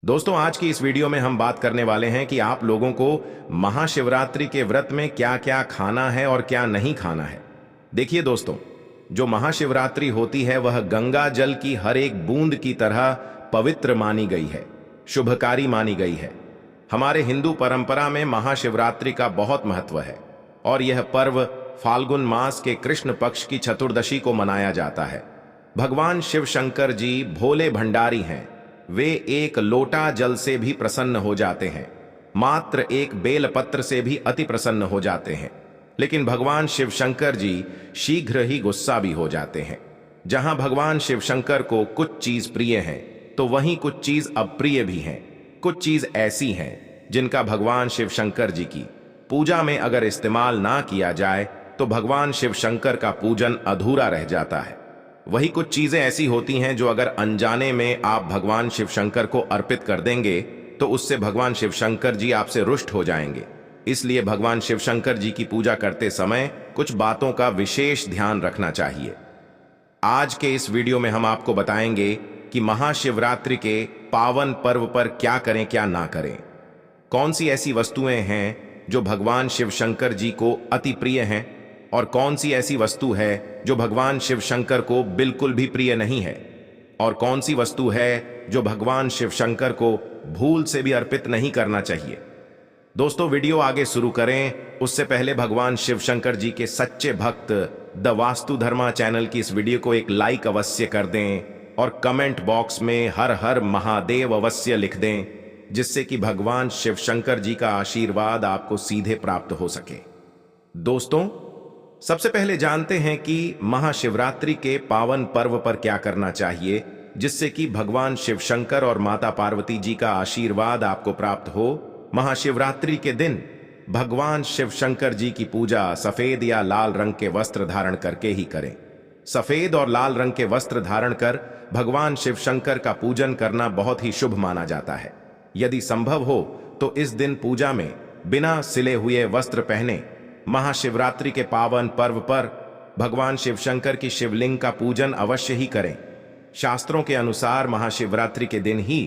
दोस्तों, आज की इस वीडियो में हम बात करने वाले हैं कि आप लोगों को महाशिवरात्रि के व्रत में क्या क्या खाना है और क्या नहीं खाना है। देखिए दोस्तों, जो महाशिवरात्रि होती है वह गंगा जल की हर एक बूंद की तरह पवित्र मानी गई है, शुभकारी मानी गई है। हमारे हिंदू परंपरा में महाशिवरात्रि का बहुत महत्व है और यह पर्व फाल्गुन मास के कृष्ण पक्ष की चतुर्दशी को मनाया जाता है। भगवान शिव शंकर जी भोले भंडारी हैं। वे एक लोटा जल से भी प्रसन्न हो जाते हैं, मात्र एक बेलपत्र से भी अति प्रसन्न हो जाते हैं। लेकिन भगवान शिव शंकर जी शीघ्र ही गुस्सा भी हो जाते हैं। जहां भगवान शिव शंकर को कुछ चीज प्रिय है तो वहीं कुछ चीज अप्रिय भी हैं। कुछ चीज ऐसी हैं जिनका भगवान शिव शंकर जी की पूजा में अगर इस्तेमाल ना किया जाए तो भगवान शिव शंकर का पूजन अधूरा रह जाता है। वही कुछ चीजें ऐसी होती हैं जो अगर अनजाने में आप भगवान शिव शंकर को अर्पित कर देंगे तो उससे भगवान शिव शंकर जी आपसे रुष्ट हो जाएंगे। इसलिए भगवान शिव शंकर जी की पूजा करते समय कुछ बातों का विशेष ध्यान रखना चाहिए। आज के इस वीडियो में हम आपको बताएंगे कि महाशिवरात्रि के पावन पर्व पर क्या करें क्या ना करें। कौन सी ऐसी वस्तुएं हैं जो भगवान शिव शंकर जी को अति प्रिय हैं और कौन सी ऐसी वस्तु है जो भगवान शिव शंकर को बिल्कुल भी प्रिय नहीं है, और कौन सी वस्तु है जो भगवान शिव शंकर को भूल से भी अर्पित नहीं करना चाहिए। दोस्तों, वीडियो आगे शुरू करें उससे पहले भगवान शिव शंकर जी के सच्चे भक्त द वास्तु धर्मा चैनल की इस वीडियो को एक लाइक अवश्य कर दें और कमेंट बॉक्स में हर हर महादेव अवश्य लिख दें, जिससे कि भगवान शिव शंकर जी का आशीर्वाद आपको सीधे प्राप्त हो सके। दोस्तों, सबसे पहले जानते हैं कि महाशिवरात्रि के पावन पर्व पर क्या करना चाहिए जिससे कि भगवान शिव शंकर और माता पार्वती जी का आशीर्वाद आपको प्राप्त हो। महाशिवरात्रि के दिन भगवान शिव शंकर जी की पूजा सफेद या लाल रंग के वस्त्र धारण करके ही करें। सफेद और लाल रंग के वस्त्र धारण कर भगवान शिव शंकर का पूजन करना बहुत ही शुभ माना जाता है। यदि संभव हो तो इस दिन पूजा में बिना सिले हुए वस्त्र पहने महाशिवरात्रि के पावन पर्व पर भगवान शिव शंकर की शिवलिंग का पूजन अवश्य ही करें। शास्त्रों के अनुसार महाशिवरात्रि के दिन ही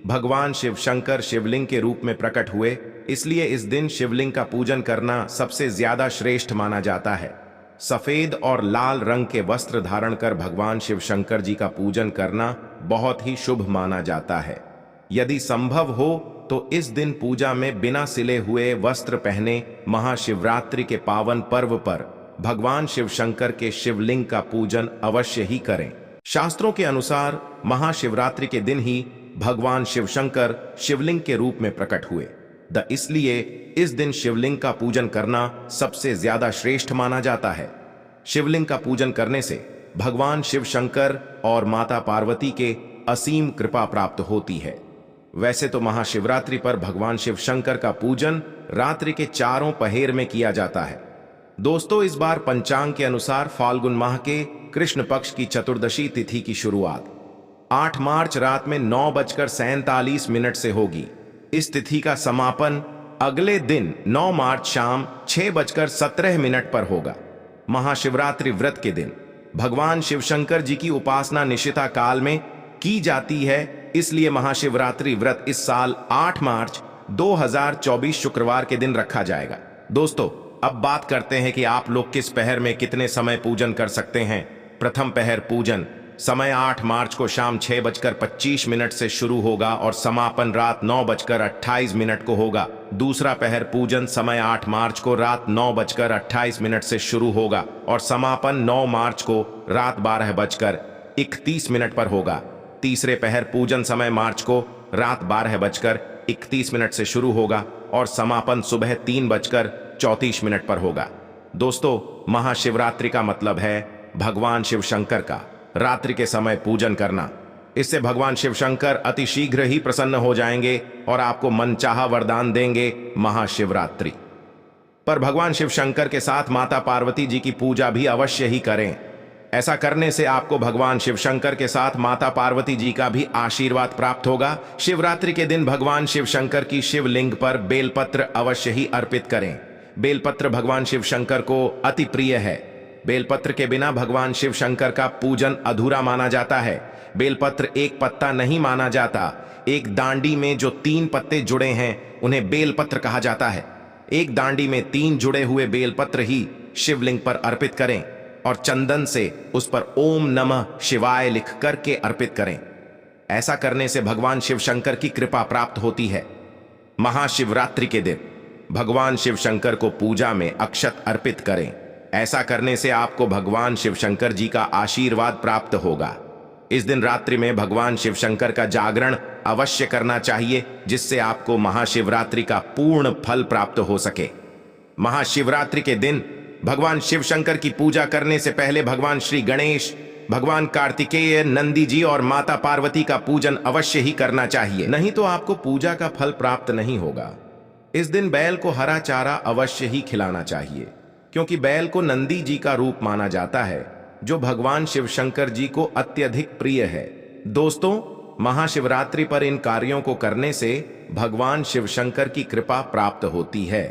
भगवान शिव शंकर शिवलिंग के रूप में प्रकट हुए, इसलिए इस दिन शिवलिंग का पूजन करना सबसे ज्यादा श्रेष्ठ माना जाता है। सफेद और लाल रंग के वस्त्र धारण कर भगवान शिव शंकर जी का पूजन करना बहुत ही शुभ माना जाता है। यदि संभव हो तो इस दिन पूजा में बिना सिले हुए वस्त्र पहने महाशिवरात्रि के पावन पर्व पर भगवान शिव शंकर के शिवलिंग का पूजन अवश्य ही करें। शास्त्रों के अनुसार महाशिवरात्रि के दिन ही भगवान शिव शंकर शिवलिंग के रूप में प्रकट हुए, इसलिए इस दिन शिवलिंग का पूजन करना सबसे ज्यादा श्रेष्ठ माना जाता है। शिवलिंग का पूजन करने से भगवान शिव शंकर और माता पार्वती के असीम कृपा प्राप्त होती है। वैसे तो महाशिवरात्रि पर भगवान शिव शंकर का पूजन रात्रि के चारों पहर में किया जाता है। दोस्तों, इस बार पंचांग के अनुसार फाल्गुन माह के कृष्ण पक्ष की चतुर्दशी तिथि की शुरुआत 8 मार्च रात में 9:47 से होगी। इस तिथि का समापन अगले दिन 9 मार्च शाम 6:17 पर होगा। महाशिवरात्रि व्रत के दिन भगवान शिव शंकर जी की उपासना निशिता काल में की जाती है, इसलिए महाशिवरात्रि व्रत इस साल 8 मार्च 2024 शुक्रवार के दिन रखा जाएगा। दोस्तों, अब बात करते हैं कि आप लोग किस पहर में कितने समय पूजन कर सकते हैं। प्रथम पहर पूजन समय 8 मार्च को शाम 6:25 से शुरू होगा और समापन रात 9:28 को होगा। दूसरा पहर पूजन समय 8 मार्च को रात 9:28 से शुरू होगा और समापन 9 मार्च को रात 12:31 पर होगा। तीसरे पहर पूजन समय मार्च को रात 12:31 से शुरू होगा और समापन सुबह 3:34 पर होगा। दोस्तों, महाशिवरात्रि का मतलब है भगवान शिव शंकर का रात्रि के समय पूजन करना। इससे भगवान शिव शंकर अति शीघ्र ही प्रसन्न हो जाएंगे और आपको मनचाहा वरदान देंगे। महाशिवरात्रि पर भगवान शिव शंकर के साथ माता पार्वती जी की पूजा भी अवश्य ही करें। ऐसा करने से आपको भगवान शिव शंकर के साथ माता पार्वती जी का भी आशीर्वाद प्राप्त होगा। शिवरात्रि के दिन भगवान शिव शंकर की शिवलिंग पर बेलपत्र अवश्य ही अर्पित करें। बेलपत्र भगवान शिव शंकर को अति प्रिय है। बेलपत्र के बिना भगवान शिव शंकर का पूजन अधूरा माना जाता है। बेलपत्र एक पत्ता नहीं माना जाता। एक दांडी में जो 3 पत्ते जुड़े हैं उन्हें बेलपत्र कहा जाता है। एक दांडी में 3 जुड़े हुए बेलपत्र ही शिवलिंग पर अर्पित करें और चंदन से उस पर ओम नमः शिवाय लिख करके अर्पित करें। ऐसा करने से भगवान शिव शंकर की कृपा प्राप्त होती है। महाशिवरात्रि के दिन भगवान शिव शंकर को पूजा में अक्षत अर्पित करें। ऐसा करने से आपको भगवान शिव शंकर जी का आशीर्वाद प्राप्त होगा। इस दिन रात्रि में भगवान शिव शंकर का जागरण अवश्य करना चाहिए, जिससे आपको महाशिवरात्रि का पूर्ण फल प्राप्त हो सके। महाशिवरात्रि के दिन भगवान शिव शंकर की पूजा करने से पहले भगवान श्री गणेश, भगवान कार्तिकेय, नंदी जी और माता पार्वती का पूजन अवश्य ही करना चाहिए, नहीं तो आपको पूजा का फल प्राप्त नहीं होगा। इस दिन बैल को हरा चारा अवश्य ही खिलाना चाहिए, क्योंकि बैल को नंदी जी का रूप माना जाता है, जो भगवान शिव शंकर जी को अत्यधिक प्रिय है। दोस्तों, महाशिवरात्रि पर इन कार्यों को करने से भगवान शिव शंकर की कृपा प्राप्त होती है।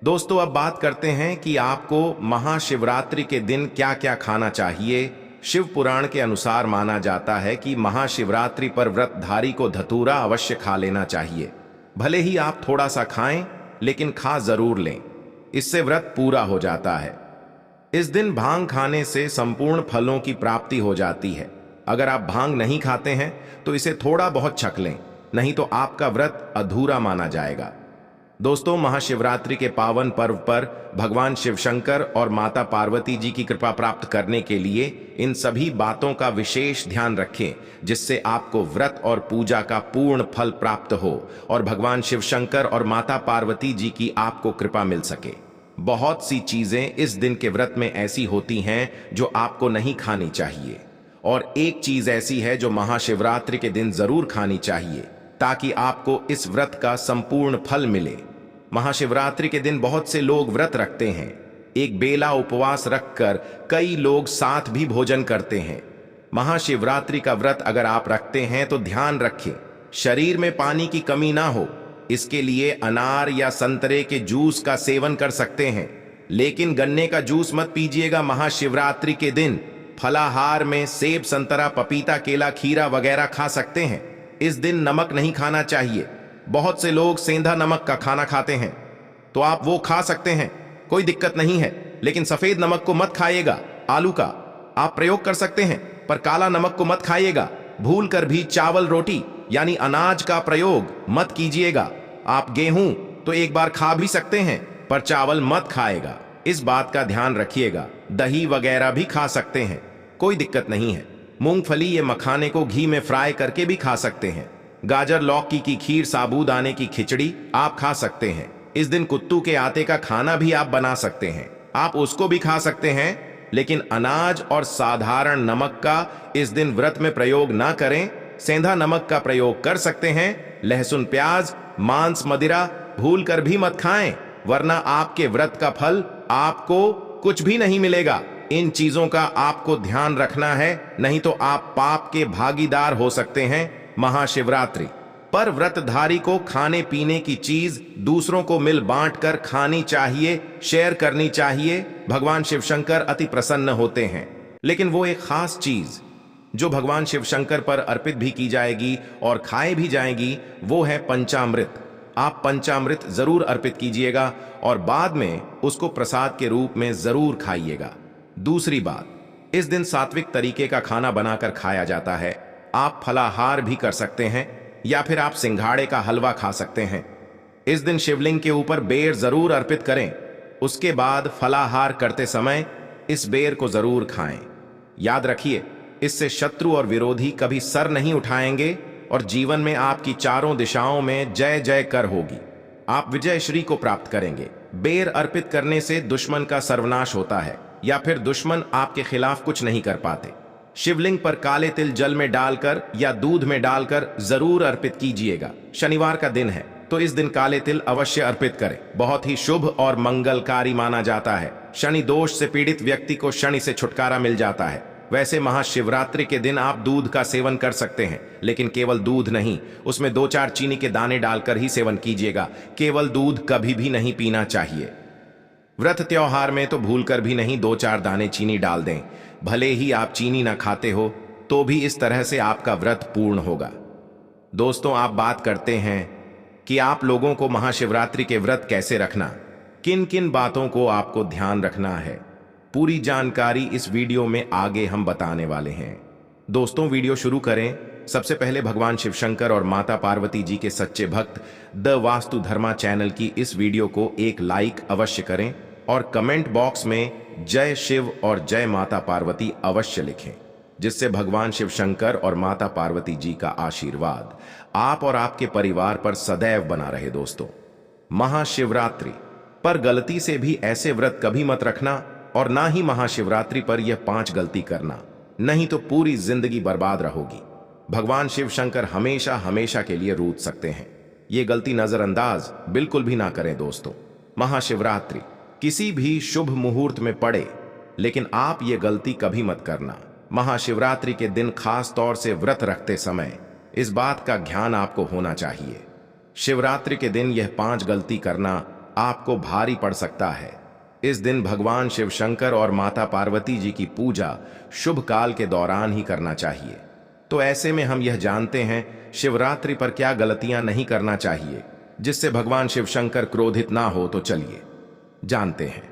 दोस्तों, अब बात करते हैं कि आपको महाशिवरात्रि के दिन क्या क्या खाना चाहिए। शिव पुराण के अनुसार माना जाता है कि महाशिवरात्रि पर व्रतधारी को धतूरा अवश्य खा लेना चाहिए। भले ही आप थोड़ा सा खाएं, लेकिन खा जरूर लें, इससे व्रत पूरा हो जाता है। इस दिन भांग खाने से संपूर्ण फलों की प्राप्ति हो जाती है। अगर आप भांग नहीं खाते हैं तो इसे थोड़ा बहुत छक लें, नहीं तो आपका व्रत अधूरा माना जाएगा। दोस्तों, महाशिवरात्रि के पावन पर्व पर भगवान शिव शंकर और माता पार्वती जी की कृपा प्राप्त करने के लिए इन सभी बातों का विशेष ध्यान रखें, जिससे आपको व्रत और पूजा का पूर्ण फल प्राप्त हो और भगवान शिव शंकर और माता पार्वती जी की आपको कृपा मिल सके। बहुत सी चीजें इस दिन के व्रत में ऐसी होती हैं जो आपको नहीं खानी चाहिए, और एक चीज ऐसी है जो महाशिवरात्रि के दिन जरूर खानी चाहिए, ताकि आपको इस व्रत का संपूर्ण फल मिले। महाशिवरात्रि के दिन बहुत से लोग व्रत रखते हैं। एक बेला उपवास रखकर कई लोग साथ भी भोजन करते हैं। महाशिवरात्रि का व्रत अगर आप रखते हैं तो ध्यान रखें, शरीर में पानी की कमी ना हो। इसके लिए अनार या संतरे के जूस का सेवन कर सकते हैं, लेकिन गन्ने का जूस मत पीजिएगा। महाशिवरात्रि के दिन फलाहार में सेब, संतरा, पपीता, केला, खीरा वगैरह खा सकते हैं। इस दिन नमक नहीं खाना चाहिए। बहुत से लोग सेंधा नमक का खाना खाते हैं, तो आप वो खा सकते हैं, कोई दिक्कत नहीं है, लेकिन सफेद नमक को मत खाइएगा। आलू का आप प्रयोग कर सकते हैं, पर काला नमक को मत खाइएगा। भूल कर भी चावल रोटी यानी अनाज का प्रयोग मत कीजिएगा। आप गेहूं तो एक बार खा भी सकते हैं, पर चावल मत खाएगा, इस बात का ध्यान रखिएगा। दही वगैरह भी खा सकते हैं, कोई दिक्कत नहीं है। मूंगफली या मखाने को घी में फ्राई करके भी खा सकते हैं। गाजर, लौकी की खीर, साबूदाने की खिचड़ी आप खा सकते हैं। इस दिन कुत्तू के आटे का खाना भी आप बना सकते हैं, आप उसको भी खा सकते हैं, लेकिन अनाज और साधारण नमक का इस दिन व्रत में प्रयोग ना करें। सेंधा नमक का प्रयोग कर सकते हैं। लहसुन, प्याज, मांस, मदिरा भूल कर भी मत खाएं, वरना आपके व्रत का फल आपको कुछ भी नहीं मिलेगा। इन चीजों का आपको ध्यान रखना है, नहीं तो आप पाप के भागीदार हो सकते हैं। महाशिवरात्रि पर व्रतधारी को खाने पीने की चीज दूसरों को मिल बांट कर खानी चाहिए, शेयर करनी चाहिए। भगवान शिव शंकर अति प्रसन्न होते हैं। लेकिन वो एक खास चीज जो भगवान शिव शंकर पर अर्पित भी की जाएगी और खाए भी जाएगी, वो है पंचामृत। आप पंचामृत जरूर अर्पित कीजिएगा और बाद में उसको प्रसाद के रूप में जरूर खाइएगा। दूसरी बात, इस दिन सात्विक तरीके का खाना बनाकर खाया जाता है। आप फलाहार भी कर सकते हैं या फिर आप सिंघाड़े का हलवा खा सकते हैं। इस दिन शिवलिंग के ऊपर बेर जरूर अर्पित करें। उसके बाद फलाहार करते समय इस बेर को जरूर खाएं। याद रखिए, इससे शत्रु और विरोधी कभी सर नहीं उठाएंगे और जीवन में आपकी चारों दिशाओं में जय जय कर होगी। आप विजय श्री को प्राप्त करेंगे। बेर अर्पित करने से दुश्मन का सर्वनाश होता है या फिर दुश्मन आपके खिलाफ कुछ नहीं कर पाते। शिवलिंग पर काले तिल जल में डालकर या दूध में डालकर जरूर अर्पित कीजिएगा। शनिवार का दिन है तो इस दिन काले तिल अवश्य अर्पित करें। बहुत ही शुभ और मंगलकारी माना जाता है। शनि दोष से पीड़ित व्यक्ति को शनि से छुटकारा मिल जाता है। वैसे महाशिवरात्रि के दिन आप दूध का सेवन कर सकते हैं, लेकिन केवल दूध नहीं, उसमें 2-4 चीनी के दाने डालकर ही सेवन कीजिएगा। केवल दूध कभी भी नहीं पीना चाहिए। व्रत त्योहार में तो भूल कर भी नहीं 2-4 दाने चीनी डाल दें। भले ही आप चीनी ना खाते हो, तो भी इस तरह से आपका व्रत पूर्ण होगा। दोस्तों, आप बात करते हैं कि आप लोगों को महाशिवरात्रि के व्रत कैसे रखना, किन किन बातों को आपको ध्यान रखना है, पूरी जानकारी इस वीडियो में आगे हम बताने वाले हैं। दोस्तों, वीडियो शुरू करें। सबसे पहले भगवान शिवशंकर और माता पार्वती जी के सच्चे भक्त द वास्तु धर्मा चैनल की इस वीडियो को एक लाइक अवश्य करें और कमेंट बॉक्स में जय शिव और जय माता पार्वती अवश्य लिखें, जिससे भगवान शिवशंकर और माता पार्वती जी का आशीर्वाद आप और आपके परिवार पर सदैव बना रहे। दोस्तों, महाशिवरात्रि पर गलती से भी ऐसे व्रत कभी मत रखना और ना ही महाशिवरात्रि पर यह 5 गलती करना, नहीं तो पूरी जिंदगी बर्बाद रहोगी। भगवान शिवशंकर हमेशा हमेशा के लिए रूठ सकते हैं। ये गलती नजरअंदाज बिल्कुल भी ना करें। दोस्तों, महाशिवरात्रि किसी भी शुभ मुहूर्त में पड़े, लेकिन आप ये गलती कभी मत करना। महाशिवरात्रि के दिन खास तौर से व्रत रखते समय इस बात का ध्यान आपको होना चाहिए। शिवरात्रि के दिन यह 5 गलती करना आपको भारी पड़ सकता है। इस दिन भगवान शिवशंकर और माता पार्वती जी की पूजा शुभ काल के दौरान ही करना चाहिए। तो ऐसे में हम यह जानते हैं शिवरात्रि पर क्या गलतियां नहीं करना चाहिए जिससे भगवान शिवशंकर क्रोधित ना हो। तो चलिए जानते हैं।